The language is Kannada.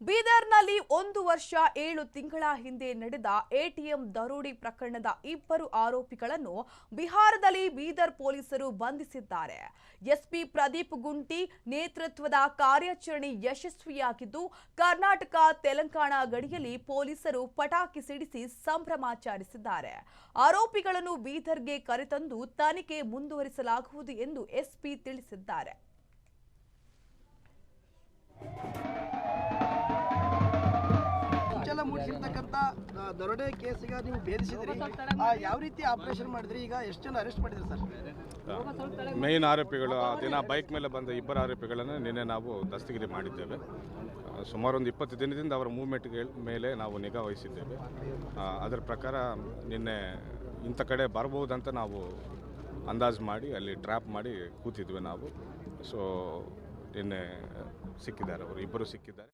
ಬೀದರ್ನಲ್ಲಿ 1 ವರ್ಷ 7 ತಿಂಗಳ ಹಿಂದೆ ನಡೆದ ಎಟಿಎಂ ದರೋಡೆ ಪ್ರಕರಣದ 2 ಆರೋಪಿಗಳನ್ನು ಬಿಹಾರದಲ್ಲಿ ಬೀದರ್ ಪೊಲೀಸರು ಬಂಧಿಸಿದ್ದಾರೆ. ಎಸ್ಪಿ ಪ್ರದೀಪ್ ಗುಂಟಿ ನೇತೃತ್ವದ ಕಾರ್ಯಾಚರಣೆ ಯಶಸ್ವಿಯಾಗಿದ್ದು, ಕರ್ನಾಟಕ ತೆಲಂಗಾಣ ಗಡಿಯಲ್ಲಿ ಪೊಲೀಸರು ಪಟಾಕಿ ಸಿಡಿಸಿ ಸಂಭ್ರಮಾಚರಿಸಿದ್ದಾರೆ. ಆರೋಪಿಗಳನ್ನು ಬೀದರ್ಗೆ ಕರೆತಂದು ತನಿಖೆ ಮುಂದುವರಿಸಲಾಗುವುದು ಎಂದು ಎಸ್ಪಿ ತಿಳಿಸಿದ್ದಾರೆ. ಮೂಡಿಸಿರ್ತಕ್ಕಂಥ ದರೋಡೆ ಕೇಸಿಗೆ ನೀವು ಭೇದಿಸಿದ್ರಿ, ಯಾವ ರೀತಿ ಆಪರೇಷನ್ ಮಾಡಿದ್ರಿ? ಈಗ ಎಷ್ಟು ಜನ ಅರೆಸ್ಟ್ ಮಾಡಿದ್ರಿ ಸರ್? ಮೇನ್ ಆರೋಪಿಗಳು ಆ ದಿನ ಬೈಕ್ ಮೇಲೆ ಬಂದ 2 ಆರೋಪಿಗಳನ್ನು ನಿನ್ನೆ ನಾವು ದಸ್ತಗಿರಿ ಮಾಡಿದ್ದೇವೆ. ಸುಮಾರು ಒಂದು 20 ದಿನದಿಂದ ಅವರ ಮೂವ್ಮೆಂಟ್ಗಳ ಮೇಲೆ ನಾವು ನಿಗಾ ವಹಿಸಿದ್ದೇವೆ. ಅದರ ಪ್ರಕಾರ ನಿನ್ನೆ ಇಂಥ ಕಡೆ ಬರ್ಬೋದಂತ ನಾವು ಅಂದಾಜು ಮಾಡಿ ಅಲ್ಲಿ ಟ್ರ್ಯಾಪ್ ಮಾಡಿ ಕೂತಿದ್ವಿ ನಾವು. ಸೊ ನಿನ್ನೆ ಸಿಕ್ಕಿದ್ದಾರೆ, ಅವರು 2 ಸಿಕ್ಕಿದ್ದಾರೆ.